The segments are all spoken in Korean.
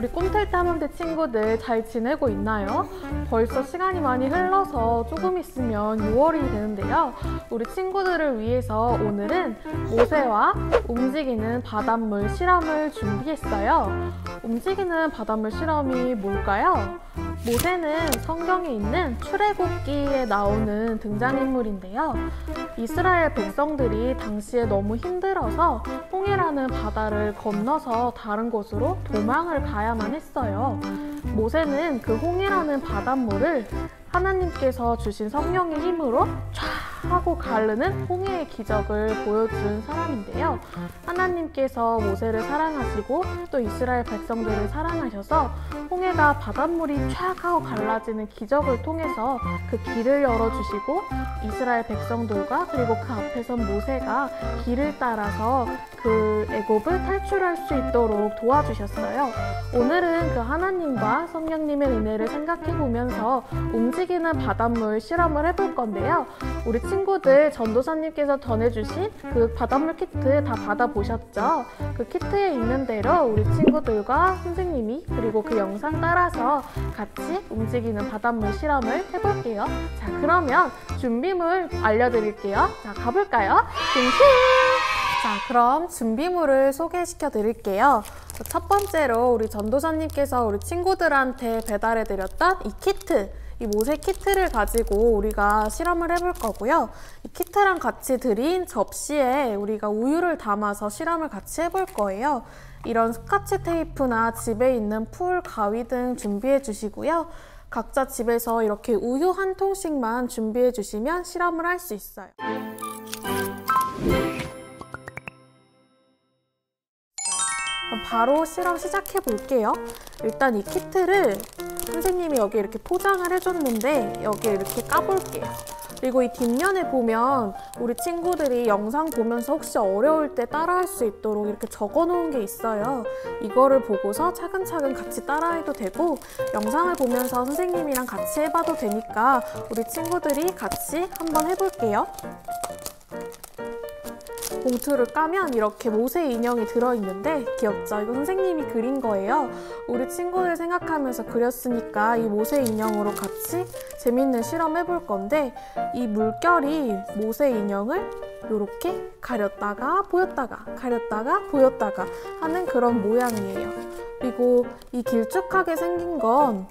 우리 꿈틀 탐험대 친구들 잘 지내고 있나요? 벌써 시간이 많이 흘러서 조금 있으면 6월이 되는데요. 우리 친구들을 위해서 오늘은 모세와 움직이는 바닷물 실험을 준비했어요. 움직이는 바닷물 실험이 뭘까요? 모세는 성경에 있는 출애굽기에 나오는 등장인물인데요. 이스라엘 백성들이 당시에 너무 힘들어서 홍해라는 바다를 건너서 다른 곳으로 도망을 가야만 했어요. 모세는 그 홍해라는 바닷물을 하나님께서 주신 성령의 힘으로 촤 하고 가르는 홍해의 기적을 보여준 사람인데요. 하나님께서 모세를 사랑하시고 또 이스라엘 백성들을 사랑하셔서 홍해가 바닷물이 촤 하고 갈라지는 기적을 통해서 그 길을 열어주시고 이스라엘 백성들과 그리고 그 앞에 선 모세가 길을 따라서 그 애굽을 탈출할 수 있도록 도와주셨어요. 오늘은 그 하나님과 성령님의 은혜를 생각해보면서 움직이는 바닷물 실험을 해볼 건데요. 우리 친구들 전도사님께서 전해주신 그 바닷물 키트 다 받아보셨죠? 그 키트에 있는 대로 우리 친구들과 선생님이 그리고 그 영상 따라서 같이 움직이는 바닷물 실험을 해볼게요. 자, 그러면 준비물 알려드릴게요. 자, 가볼까요? 자, 그럼 준비물을 소개시켜 드릴게요. 첫 번째로 우리 전도사님께서 우리 친구들한테 배달해드렸던 이 키트, 이 모세 키트를 가지고 우리가 실험을 해볼 거고요. 이 키트랑 같이 드린 접시에 우리가 우유를 담아서 실험을 같이 해볼 거예요. 이런 스카치 테이프나 집에 있는 풀, 가위 등 준비해 주시고요. 각자 집에서 이렇게 우유 한 통씩만 준비해 주시면 실험을 할 수 있어요. 그럼 바로 실험 시작해 볼게요. 일단 이 키트를 선생님이 여기 이렇게 포장을 해줬는데 여기 이렇게 까볼게요. 그리고 이 뒷면에 보면 우리 친구들이 영상 보면서 혹시 어려울 때 따라할 수 있도록 이렇게 적어놓은 게 있어요. 이거를 보고서 차근차근 같이 따라해도 되고 영상을 보면서 선생님이랑 같이 해봐도 되니까 우리 친구들이 같이 한번 해볼게요. 봉투를 까면 이렇게 모세 인형이 들어있는데 귀엽죠? 이거 선생님이 그린 거예요. 우리 친구들 생각하면서 그렸으니까 이 모세 인형으로 같이 재밌는 실험 해볼 건데 이 물결이 모세 인형을 이렇게 가렸다가 보였다가 가렸다가 보였다가 하는 그런 모양이에요. 그리고 이 길쭉하게 생긴 건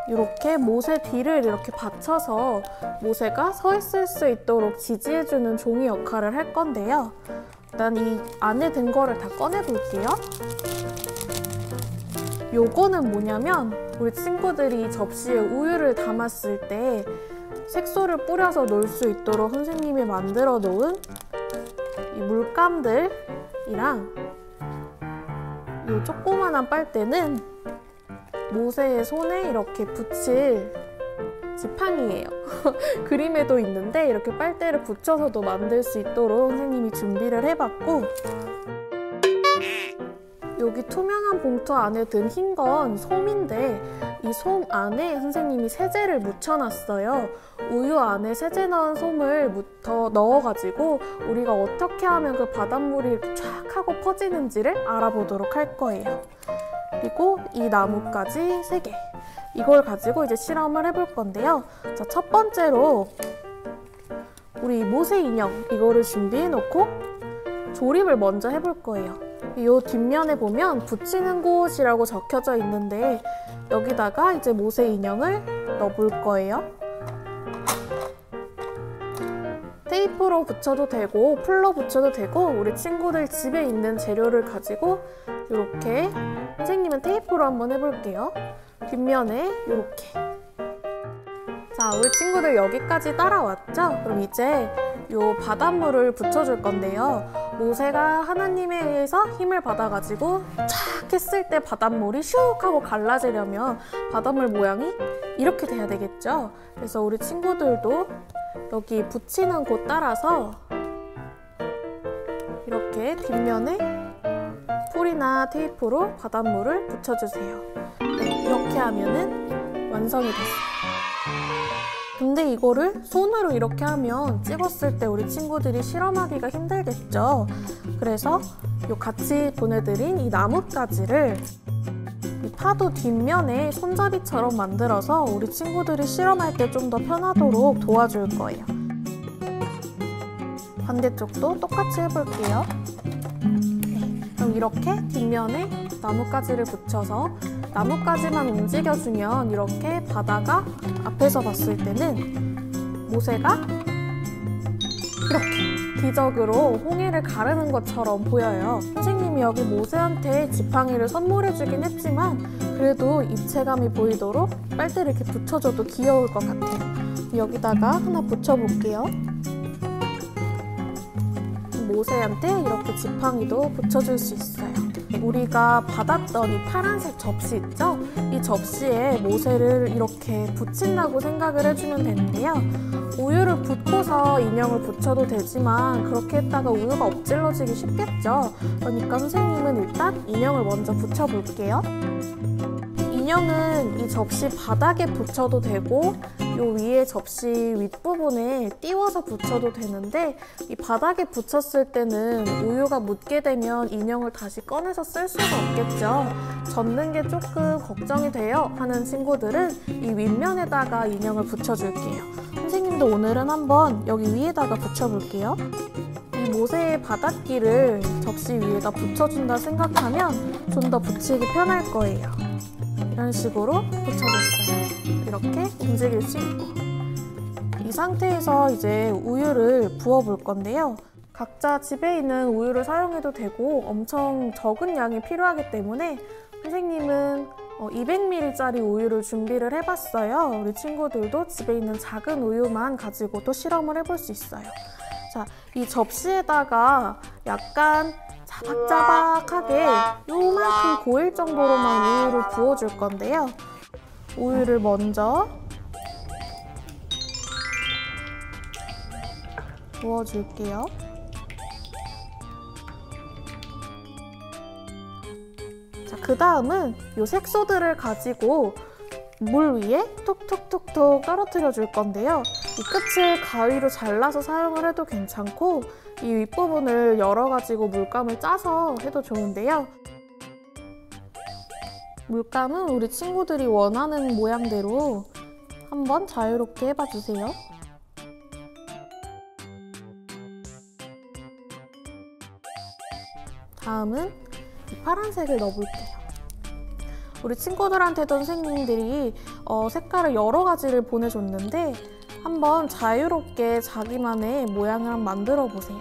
이렇게 모세 뒤를 이렇게 받쳐서 모세가 서 있을 수 있도록 지지해주는 종이 역할을 할 건데요. 일단 이 안에 든 거를 다 꺼내 볼게요. 요거는 뭐냐면 우리 친구들이 접시에 우유를 담았을 때 색소를 뿌려서 놓을 수 있도록 선생님이 만들어 놓은 이 물감들이랑 이 조그만한 빨대는 모세의 손에 이렇게 붙일 지팡이예요. 그림에도 있는데 이렇게 빨대를 붙여서도 만들 수 있도록 선생님이 준비를 해봤고 여기 투명한 봉투 안에 든 흰 건 솜인데 이 솜 안에 선생님이 세제를 묻혀놨어요. 우유 안에 세제 넣은 솜을 더 넣어가지고 우리가 어떻게 하면 그 바닷물이 이렇게 쫙 하고 퍼지는지를 알아보도록 할 거예요. 그리고 이 나뭇가지 3개 이걸 가지고 이제 실험을 해볼 건데요. 자, 첫 번째로 우리 모세 인형 이거를 준비해 놓고 조립을 먼저 해볼 거예요. 이 뒷면에 보면 붙이는 곳이라고 적혀져 있는데 여기다가 이제 모세 인형을 넣어볼 거예요. 테이프로 붙여도 되고 풀로 붙여도 되고 우리 친구들 집에 있는 재료를 가지고 이렇게 선생님은 테이프로 한번 해볼게요. 뒷면에 이렇게. 자, 우리 친구들 여기까지 따라왔죠? 그럼 이제 요 바닷물을 붙여줄 건데요. 모세가 하나님에 의해서 힘을 받아가지고 촥 했을 때 바닷물이 슉 하고 갈라지려면 바닷물 모양이 이렇게 돼야 되겠죠? 그래서 우리 친구들도 여기 붙이는 곳 따라서 이렇게 뒷면에 풀이나 테이프로 바닷물을 붙여주세요. 네, 이렇게 하면은 완성이 됐어요. 근데 이거를 손으로 이렇게 하면 찍었을 때 우리 친구들이 실험하기가 힘들겠죠. 그래서 요 같이 보내드린 이 나뭇가지를 파도 뒷면에 손잡이처럼 만들어서 우리 친구들이 실험할 때 좀 더 편하도록 도와줄 거예요. 반대쪽도 똑같이 해볼게요. 네, 그럼 이렇게 뒷면에 나뭇가지를 붙여서 나뭇가지만 움직여주면 이렇게 바다가 앞에서 봤을 때는 모세가 이렇게 기적으로 홍해를 가르는 것처럼 보여요. 선생님이 여기 모세한테 지팡이를 선물해주긴 했지만 그래도 입체감이 보이도록 빨대를 이렇게 붙여줘도 귀여울 것 같아요. 여기다가 하나 붙여볼게요. 모세한테 이렇게 지팡이도 붙여줄 수 있어요. 우리가 받았던 이 파란색 접시 있죠? 이 접시에 모세를 이렇게 붙인다고 생각을 해주면 되는데요. 우유를 붓고서 인형을 붙여도 되지만 그렇게 했다가 우유가 엎질러지기 쉽겠죠? 그러니까 선생님은 일단 인형을 먼저 붙여볼게요. 인형은 이 접시 바닥에 붙여도 되고 요 위에 접시 윗부분에 띄워서 붙여도 되는데 이 바닥에 붙였을 때는 우유가 묻게 되면 인형을 다시 꺼내서 쓸 수가 없겠죠. 젖는 게 조금 걱정이 돼요 하는 친구들은 이 윗면에다가 인형을 붙여줄게요. 선생님도 오늘은 한번 여기 위에다가 붙여볼게요. 이 모세의 바닥기를 접시 위에다 붙여준다 생각하면 좀 더 붙이기 편할 거예요. 이런 식으로 붙여줬어요. 이렇게 움직일 수 있고. 이 상태에서 이제 우유를 부어볼 건데요. 각자 집에 있는 우유를 사용해도 되고 엄청 적은 양이 필요하기 때문에 선생님은 200ml짜리 우유를 준비를 해봤어요. 우리 친구들도 집에 있는 작은 우유만 가지고도 실험을 해볼 수 있어요. 자, 이 접시에다가 약간 자박자박하게 요만큼 고일 정도로만 우유를 부어줄 건데요. 우유를 먼저 부어줄게요. 자, 그 다음은 요 색소들을 가지고 물 위에 톡톡톡톡 떨어뜨려 줄 건데요. 이 끝을 가위로 잘라서 사용을 해도 괜찮고 이 윗부분을 열어가지고 물감을 짜서 해도 좋은데요. 물감은 우리 친구들이 원하는 모양대로 한번 자유롭게 해봐 주세요. 다음은 이 파란색을 넣어볼게요. 우리 친구들한테도 선생님들이 색깔을 여러 가지를 보내줬는데 한번 자유롭게 자기만의 모양을 한번 만들어 보세요.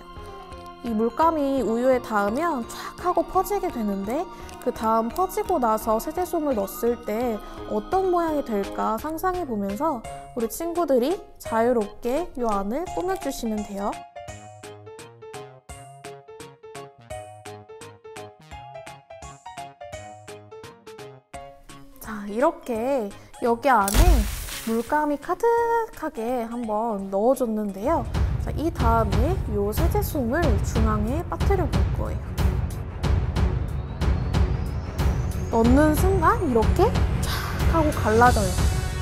이 물감이 우유에 닿으면 쫙 하고 퍼지게 되는데 그 다음 퍼지고 나서 세제솜을 넣었을 때 어떤 모양이 될까 상상해 보면서 우리 친구들이 자유롭게 이 안을 꾸며주시면 돼요. 자, 이렇게 여기 안에 물감이 가득하게 한번 넣어줬는데요. 자, 이 다음에 이 세제솜을 중앙에 빠뜨려 볼 거예요. 넣는 순간 이렇게 쫙 하고 갈라져요.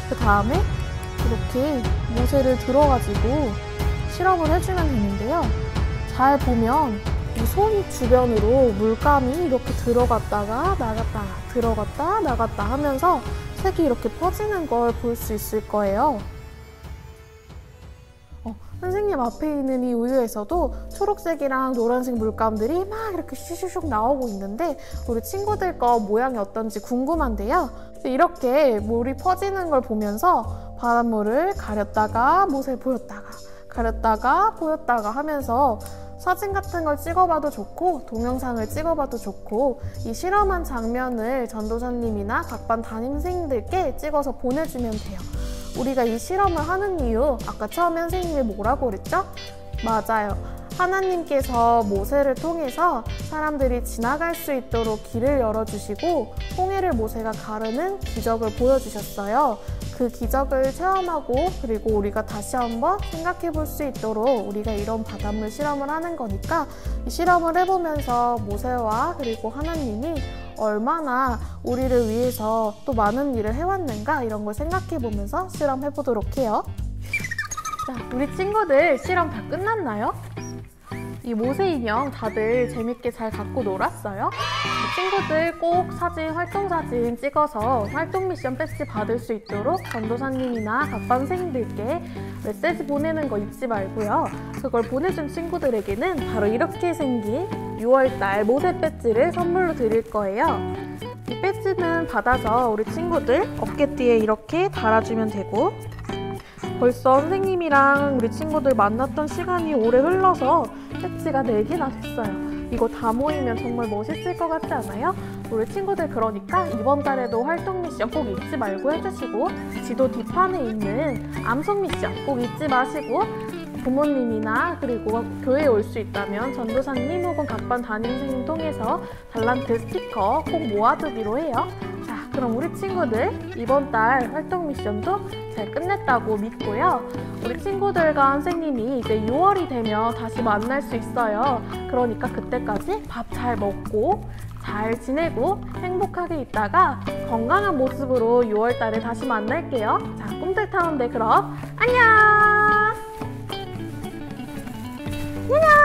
그 다음에 이렇게 모세를 들어가지고 실험을 해주면 되는데요. 잘 보면 이 솜 주변으로 물감이 이렇게 들어갔다가 나갔다가 들어갔다 나갔다 하면서 색이 이렇게 퍼지는 걸 볼 수 있을 거예요. 선생님 앞에 있는 이 우유에서도 초록색이랑 노란색 물감들이 막 이렇게 슈슈슉 나오고 있는데 우리 친구들 거 모양이 어떤지 궁금한데요. 이렇게 물이 퍼지는 걸 보면서 바닷물을 가렸다가 못을 보였다가 가렸다가 보였다가 하면서 사진 같은 걸 찍어봐도 좋고 동영상을 찍어봐도 좋고 이 실험한 장면을 전도사님이나 각 반 담임 선생님들께 찍어서 보내주면 돼요. 우리가 이 실험을 하는 이유 아까 처음에 선생님이 뭐라고 그랬죠? 맞아요. 하나님께서 모세를 통해서 사람들이 지나갈 수 있도록 길을 열어주시고 홍해를 모세가 가르는 기적을 보여주셨어요. 그 기적을 체험하고 그리고 우리가 다시 한번 생각해 볼 수 있도록 우리가 이런 바닷물 실험을 하는 거니까 이 실험을 해보면서 모세와 그리고 하나님이 얼마나 우리를 위해서 또 많은 일을 해왔는가 이런 걸 생각해 보면서 실험해 보도록 해요. 자, 우리 친구들 실험 다 끝났나요? 이 모세 인형 다들 재밌게 잘 갖고 놀았어요? 친구들 꼭 활동 사진 찍어서 활동 미션 배지 받을 수 있도록 전도사님이나 각반 선생님들께 메시지 보내는 거 잊지 말고요. 그걸 보내준 친구들에게는 바로 이렇게 생긴 6월달 모세 배지를 선물로 드릴 거예요. 이 배지는 받아서 우리 친구들 어깨띠에 이렇게 달아주면 되고, 벌써 선생님이랑 우리 친구들 만났던 시간이 오래 흘러서 배지가 4개나 됐어요. 이거 다 모이면 정말 멋있을 것 같지 않아요? 우리 친구들 그러니까 이번 달에도 활동 미션 꼭 잊지 말고 해주시고, 지도 뒷판에 있는 암송 미션 꼭 잊지 마시고, 부모님이나 그리고 교회에 올 수 있다면 전도사님 혹은 각반 담임선생님 통해서 달란트 스티커 꼭 모아두기로 해요. 자, 그럼 우리 친구들 이번 달 활동 미션도 잘 끝냈다고 믿고요. 우리 친구들과 선생님이 이제 6월이 되면 다시 만날 수 있어요. 그러니까 그때까지 밥 잘 먹고 잘 지내고 행복하게 있다가 건강한 모습으로 6월 달에 다시 만날게요. 자, 꿈틀 타운데 그럼 안녕! 안녕!